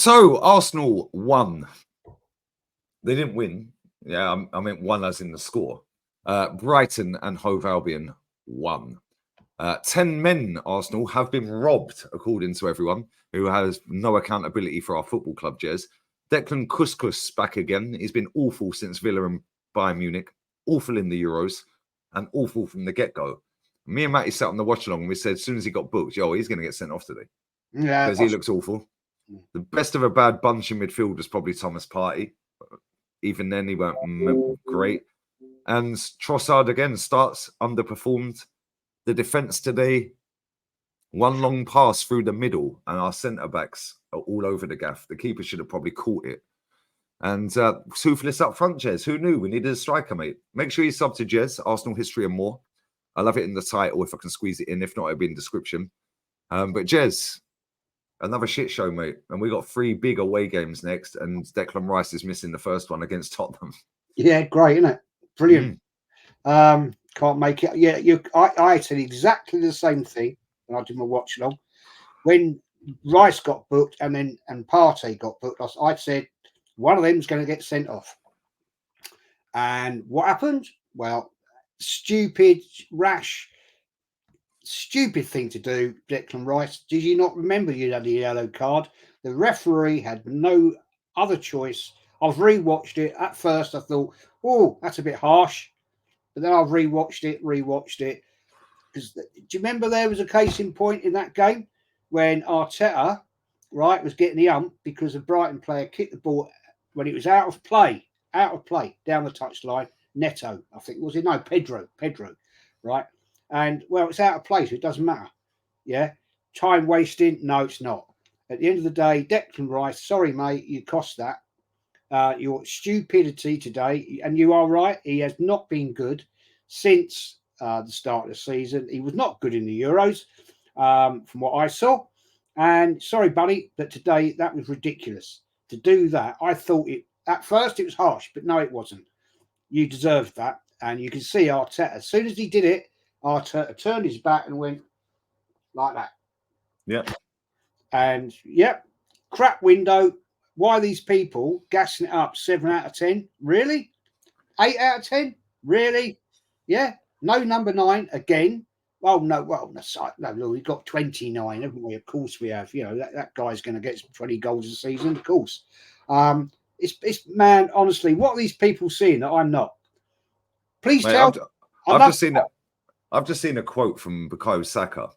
So Arsenal won. They didn't win. Yeah, I meant won as in the score. Brighton and Hove Albion won. 10 men, Arsenal, have been robbed, according to everyone who has no accountability for our football club, Jez. Declan Couscous back again. He's been awful since Villa and Bayern Munich. Awful in the Euros and awful from the get-go. Me and Matty sat on the watch-along and we said as soon as he got booked, he's going to get sent off today. Yeah, because he looks awful. The best of a bad bunch in midfield was probably Thomas Partey. Even then, he weren't great. And Trossard again starts underperformed. The defence today, one long pass through the middle, and our centre-backs are all over the gaff. The keeper should have probably caught it. And toothless up front, Jez. Who knew? We needed a striker, mate. Make sure you sub to Jez, Arsenal History and More. I love it in the title if I can squeeze it in. If not, it'll be in the description. But Jez, another shit show, mate. And we got 3 big away games next, and Declan Rice is missing the first one against Tottenham. Yeah, great, isn't it? Brilliant. Can't make it. Yeah, I said exactly the same thing when I did my watch along. When Rice got booked and Partey got booked, I said one of them's going to get sent off. And what happened? Well, stupid, rash, stupid thing to do, Declan Rice. Did you not remember you had a yellow card? The referee had no other choice. I've rewatched it. At first, I thought, oh, that's a bit harsh. But then I've rewatched it. Because do you remember there was a case in point in that game when Arteta, right, was getting the ump because a Brighton player kicked the ball when it was out of play, down the touchline. Neto, I think, was it? No, Pedro, right? And, well, it's out of play, so it doesn't matter. Yeah? Time wasting? No, it's not. At the end of the day, Declan Rice, sorry, mate, you cost that. Your stupidity today, and you are right, he has not been good since the start of the season. He was not good in the Euros, from what I saw. And sorry, buddy, but today that was ridiculous. To do that, I thought at first it was harsh, but no, it wasn't. You deserved that. And you can see Arteta, as soon as he did it, Arteta turned his back and went like that. Yeah. And, crap window. Why are these people gassing it up 7 out of 10? Really? 8 out of 10? Really? Yeah. No number 9 again. Oh, no. Well, no, we've got 29, haven't we? Of course we have. You know, that guy's going to get 20 goals a season, of course. It's man, honestly, what are these people seeing that I'm not? Please tell. I've just seen a quote from Bukayo Saka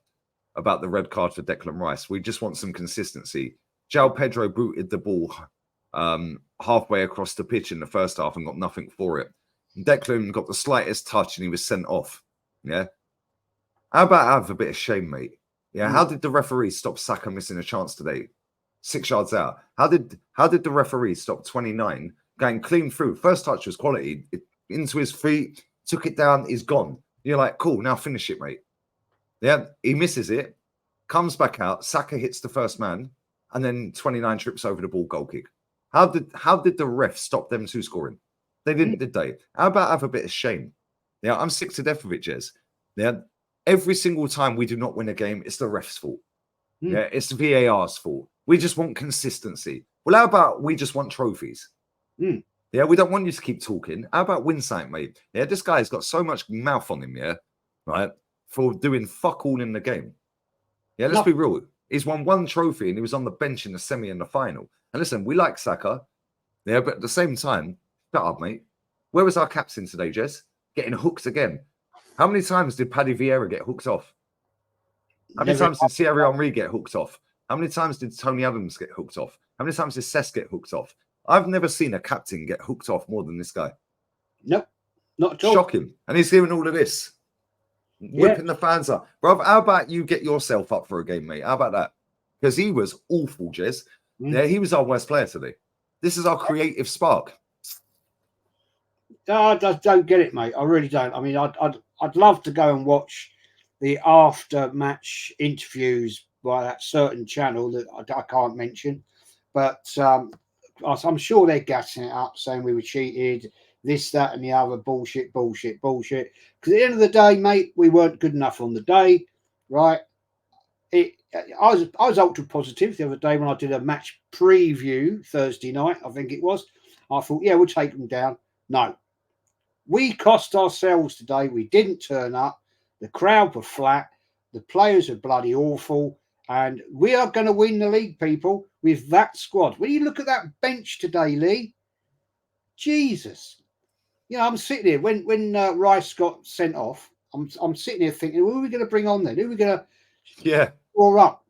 about the red card for Declan Rice. We just want some consistency. João Pedro booted the ball halfway across the pitch in the first half and got nothing for it. Declan got the slightest touch and he was sent off. Yeah. How about have a bit of shame, mate? Yeah. How did the referee stop Saka missing a chance today? 6 yards out. How did the referee stop 29 going clean through? First touch was quality. Into his feet, took it down, he's gone. You're like, cool, now finish it, mate. Yeah. He misses it, comes back out. Saka hits the first man. And then 29 trips over the ball, goal kick. How did the ref stop them 2 scoring? They didn't, did they? How about have a bit of shame? Yeah, I'm sick to death of it, Jez. Yeah, every single time we do not win a game, it's the ref's fault. Yeah, it's the VAR's fault. We just want consistency. Well, how about we just want trophies? Yeah, we don't want you to keep talking. How about win something, mate? Yeah, this guy's got so much mouth on him, yeah, right, for doing fuck all in the game. Yeah, let's be real. He's won 1 trophy and he was on the bench in the semi and the final. And listen, we like Saka. Yeah, but at the same time, shut up, mate. Where was our captain today, Jez? Getting hooked again. How many times did Paddy Vieira get hooked off? How many times did Thierry Henry get hooked off? How many times did Tony Adams get hooked off? How many times did Cesc get hooked off? I've never seen a captain get hooked off more than this guy. Nope, not at all. Shocking. And he's doing all of this. Whipping the fans up. Bro, how about you get yourself up for a game, mate? How about that? Because he was awful, Jez. Yeah, he was our worst player today. This is our creative spark. I don't get it, mate. I really don't. I mean, I'd love to go and watch the after-match interviews by that certain channel that I can't mention. But I'm sure they're gassing it up, saying we were cheated, this, that, and the other, bullshit. Because at the end of the day, mate, we weren't good enough on the day, right? I was ultra positive the other day when I did a match preview Thursday night, I think it was. I thought, yeah, we'll take them down. No, we cost ourselves today. We didn't turn up. The crowd were flat. The players are bloody awful. And we are going to win the league, people, with that squad. When you look at that bench today, Lee, Jesus. You know, I'm sitting here when Rice got sent off. I'm sitting here thinking, who are we going to bring on then? Who are we going to score up?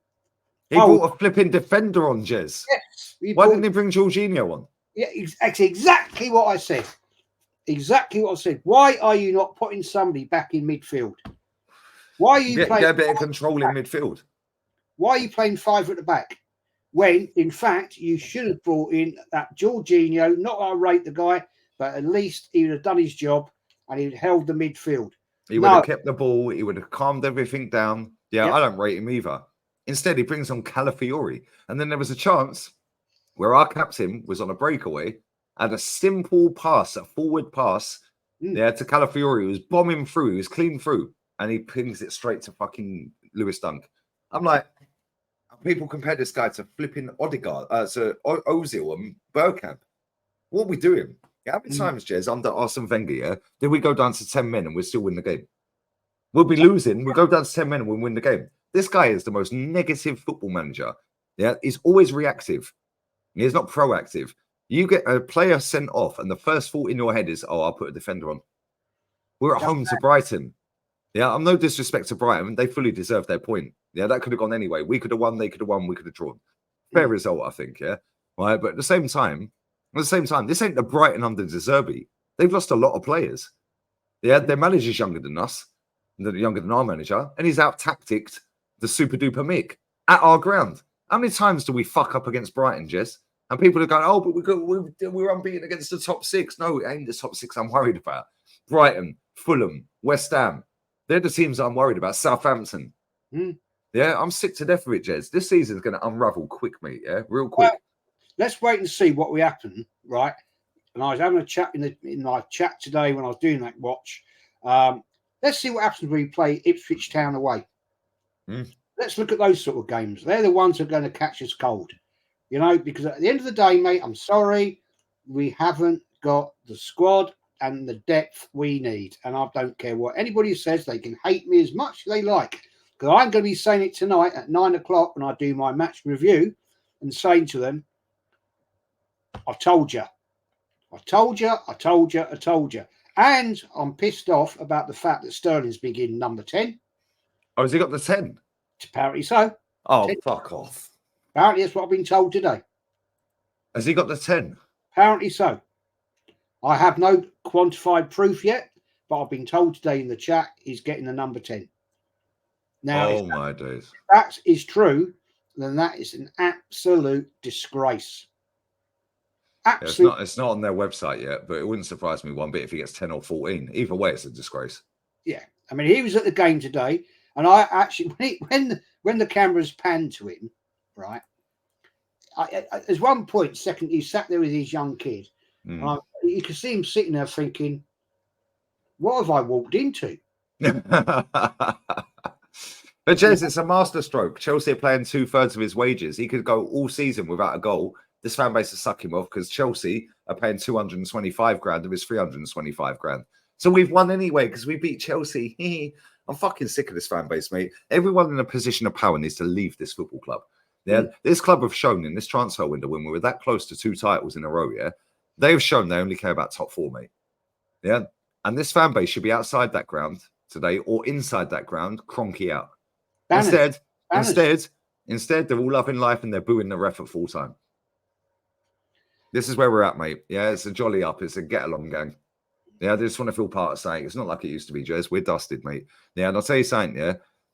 He brought a flipping defender on, Jez. Yes. Why didn't he bring Jorginho on? Yeah, that's exactly what I said. Exactly what I said. Why are you not putting somebody back in midfield? Why are you playing? Get a bit of control in midfield. Why are you playing 5 at the back? When, in fact, you should have brought in that Jorginho. Not that I rate the guy, but at least he would have done his job and he'd held the midfield. He would have kept the ball. He would have calmed everything down. Yeah, Yep. I don't rate him either. Instead, he brings on Calafiori. And then there was a chance where our captain was on a breakaway, had a simple pass, a forward pass, to Calafiori. He was bombing through. He was clean through. And he pings it straight to fucking Lewis Dunk. I'm like, people compare this guy to flipping Odegaard, to Ozil and Bergkamp. What are we doing? How many times, Jez, under Arsene Wenger, did we go down to 10 men and we still win the game? We'll be losing. We'll go down to 10 men and we'll win the game. This guy is the most negative football manager. Yeah, he's always reactive. He's not proactive. You get a player sent off and the first thought in your head is, oh, I'll put a defender on. We're at home to Brighton. Yeah, I'm no disrespect to Brighton. They fully deserve their point. Yeah, that could have gone anyway. We could have won. They could have won. We could have drawn. Fair result, I think. Yeah, right. But at the same time, this ain't the Brighton under De Zerbi. They've lost a lot of players. Yeah, their manager's younger than us, younger than our manager, and he's out tacticked the super duper Mick at our ground. How many times do we fuck up against Brighton, Jess? And people are going, oh, but we're unbeaten against the top 6. No, it ain't the top 6 I'm worried about. Brighton, Fulham, West Ham. They're the teams I'm worried about. Southampton. Yeah, I'm sick to death of it, Jez. This season's going to unravel quick, mate. Yeah, real quick. Well, let's wait and see what will happen, right? And I was having a chat in my chat today when I was doing that watch. Let's see what happens when we play Ipswich Town away. Let's look at those sort of games. They're the ones that are going to catch us cold, you know, because at the end of the day, mate, I'm sorry, we haven't got the squad and the depth we need. And I don't care what anybody says. They can hate me as much as they like. Because I'm going to be saying it tonight at 9 o'clock when I do my match review and saying to them, I told you. I told you, I told you, I told you. And I'm pissed off about the fact that Sterling's been given number 10. Oh, has he got the 10? Apparently so. Oh, 10. Fuck off. Apparently that's what I've been told today. Has he got the 10? Apparently so. I have no quantified proof yet, but I've been told today in the chat he's getting the number 10. Now, my days. If that is true, then that is an absolute disgrace. Absolutely. It's not on their website yet, but it wouldn't surprise me one bit if he gets 10 or 14. Either way, it's a disgrace. Yeah. I mean, he was at the game today, and I actually, when the cameras panned to him, right, there's one point, second, he sat there with his young kid. And you could see him sitting there thinking, what have I walked into? But Jez, it's a masterstroke. Chelsea are playing 2/3 of his wages. He could go all season without a goal. This fan base is sucking him off because Chelsea are paying 225 grand of his 325 grand. So we've won anyway because we beat Chelsea. I'm fucking sick of this fan base, mate. Everyone in a position of power needs to leave this football club. Yeah, this club have shown in this transfer window when we were that close to 2 titles in a row, yeah, they have shown they only care about top 4, mate. Yeah, and this fan base should be outside that ground today or inside that ground, cronky out. Instead, they're all loving life and they're booing the ref at full time. This is where we're at, mate. Yeah, it's a jolly up. It's a get along gang. Yeah, they just want to feel part of something. It's not like it used to be, Jez. We're dusted, mate. Yeah, and I'll tell you something, yeah.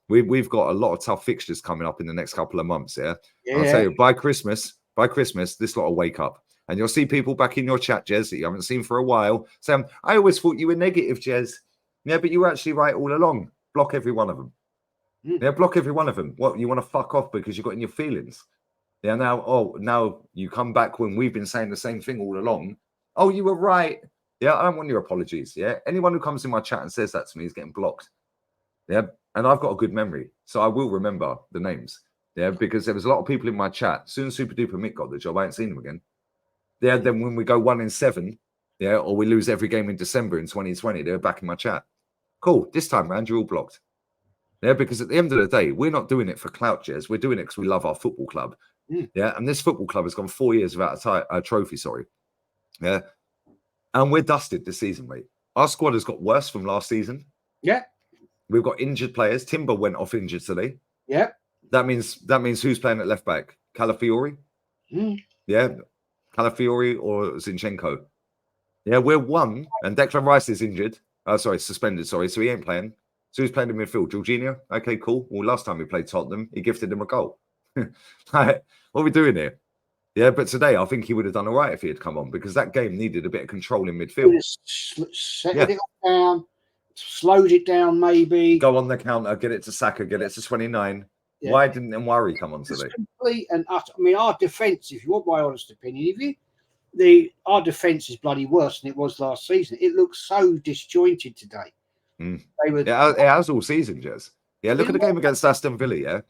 We've got a lot of tough fixtures coming up in the next couple of months, yeah. I'll tell you, by Christmas, this lot will wake up. And you'll see people back in your chat, Jez, that you haven't seen for a while, saying, I always thought you were negative, Jez. Yeah, but you were actually right all along. Block every one of them. Yeah, block every one of them. What, you want to fuck off because you got in your feelings? Yeah, now you come back when we've been saying the same thing all along. Oh, you were right. Yeah, I don't want your apologies. Yeah, anyone who comes in my chat and says that to me is getting blocked. Yeah, and I've got a good memory. so I will remember the names. Yeah, because there was a lot of people in my chat. Soon as Super Duper Mick got the job, I ain't seen him again. Yeah, then when we go 1-7, yeah, or we lose every game in December in 2020, they're back in my chat. Cool. This time round, you're all blocked. Yeah, because at the end of the day, we're not doing it for clout, Jez. We're doing it because we love our football club. Yeah, and this football club has gone 4 years without a trophy, sorry. Yeah, and we're dusted this season, mate. Our squad has got worse from last season. Yeah. We've got injured players. Timber went off injured today. Yeah. That means who's playing at left back? Calafiori? Yeah, Calafiori or Zinchenko? Yeah, we're one, and Declan Rice is injured. Suspended, sorry. So he ain't playing. So who's playing in midfield? Jorginho? Okay, cool. Well, last time we played Tottenham, he gifted him a goal. What are we doing here? Yeah, but today I think he would have done all right if he had come on because that game needed a bit of control in midfield. Settled it down, slowed it down, maybe. Go on the counter, get it to Saka, get it to 29. Yeah. Why didn't Enquiry come on today? Complete and utter. I mean, our defence, if you want my honest opinion, our defence is bloody worse than it was last season. It looks so disjointed today. It has all season, Jez. Yeah, look at the game against Aston Villa, yeah?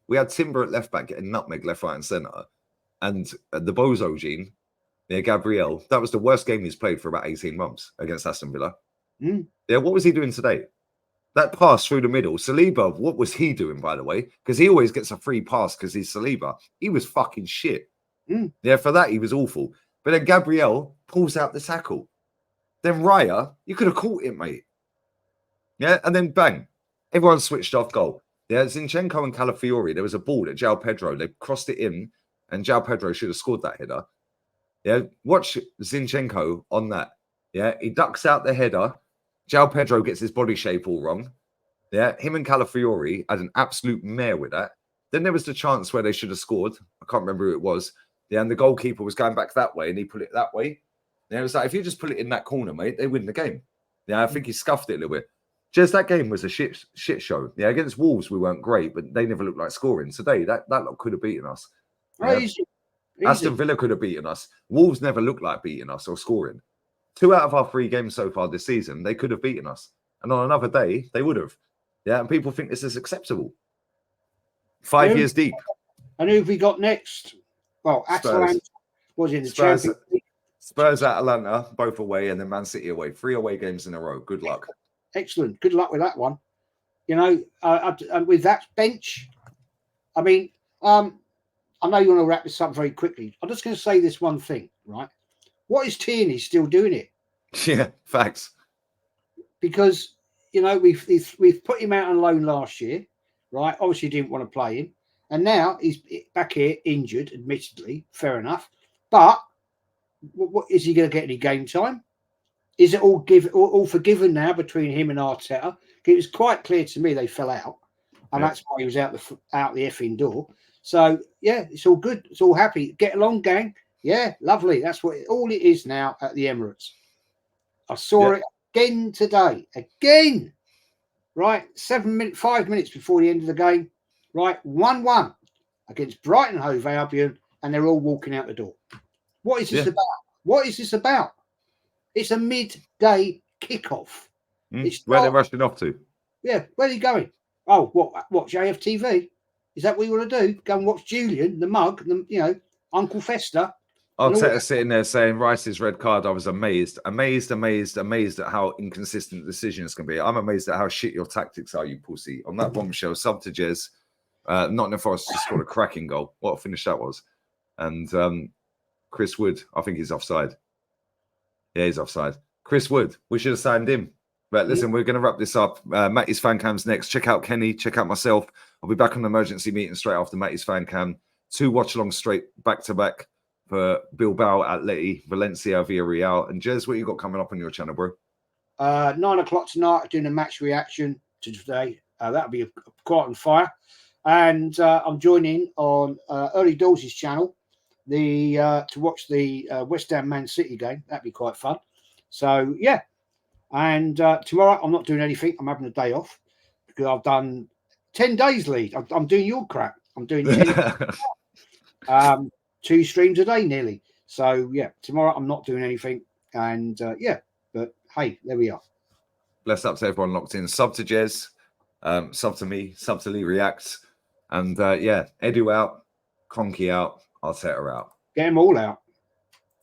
We had Timber at left back getting nutmeg left, right and centre. And the Bozo gene, yeah, Gabriel, that was the worst game he's played for about 18 months against Aston Villa. Yeah, what was he doing today? That pass through the middle. Saliba, what was he doing, by the way? Because he always gets a free pass because he's Saliba. He was fucking shit. Yeah, for that, he was awful. But then Gabriel pulls out the tackle. Then Raya, you could have caught it, mate. Yeah, and then bang. Everyone switched off goal. Yeah, Zinchenko and Calafiori, there was a ball at João Pedro. They crossed it in, and João Pedro should have scored that header. Yeah, watch Zinchenko on that. Yeah, he ducks out the header. João Pedro gets his body shape all wrong. Yeah, him and Calafiori had an absolute mare with that. Then there was the chance where they should have scored. I can't remember who it was. Yeah, and the goalkeeper was going back that way, and he put it that way. Yeah, it was like, if you just put it in that corner, mate, they win the game. Yeah, I think he scuffed it a little bit. Just that game was a shit show. Yeah, against Wolves, we weren't great, but they never looked like scoring. Today, that lot could have beaten us. Yeah. Easy. Aston Villa could have beaten us. Wolves never looked like beating us or scoring. 2 out of our 3 games so far this season, they could have beaten us. And on another day, they would have. Yeah, and people think this is acceptable. 5 years deep. And who have we got next? Well, Atalanta was in the Champions League. Spurs, Atalanta, both away, and then Man City away. 3 away games in a row. Good luck. Excellent. Good luck with that one. You know, and with that bench, I mean, I know you want to wrap this up very quickly. I'm just going to say this one thing, right? What is Tierney still doing it? Yeah, facts. Because, you know, we've put him out on loan last year, right? Obviously didn't want to play him. And now he's back here injured, admittedly. Fair enough. But what is he going to get any game time? Is it all forgiven now between him and Arteta? It was quite clear to me they fell out, and that's why he was out the effing door. So yeah, it's all good. It's all happy. Get along, gang. Yeah, lovely. That's what all it is now at the Emirates. I saw it again today. Again, right? 5 minutes before the end of the game. Right, 1-1 against Brighton Hove Albion, and they're all walking out the door. What is this about? What is this about? It's a midday kickoff. Where they're rushing off to? Yeah, where are you going? Oh, watch AFTV? Is that what you want to do? Go and watch Julian, the mug, Uncle Fester. Arteta sitting there saying Rice's red card. I was amazed at how inconsistent decisions can be. I'm amazed at how shit your tactics are, you pussy. On that bombshell, sub to Jez. Nottingham Forest just scored a cracking goal. What a finish that was. And Chris Wood, I think he's offside. Yeah, he's offside. Chris Wood, we should have signed him. But listen, we're going to wrap this up. Matty's fan cam's next. Check out Kenny. Check out myself. I'll be back on the emergency meeting straight after Matty's fan cam. 2 watch-alongs straight back-to-back for Bilbao, Atleti, Valencia, Villarreal. And Jez, what you got coming up on your channel, bro? 9 o'clock tonight, doing a match reaction to today. That'll be quite on fire. And I'm joining on Early Doors' channel to watch the West Ham Man City game. That'd be quite fun. So yeah, and tomorrow I'm not doing anything. I'm having a day off because I've done 10 days lead. I'm doing your crap. I'm doing 2 streams a day nearly. So yeah, tomorrow I'm not doing anything. And but hey, there we are. Bless up to everyone locked in. Sub to Jez. Sub to me, sub to Lee reacts. And yeah, Edu out, Conky out, Arteta out. Get them all out.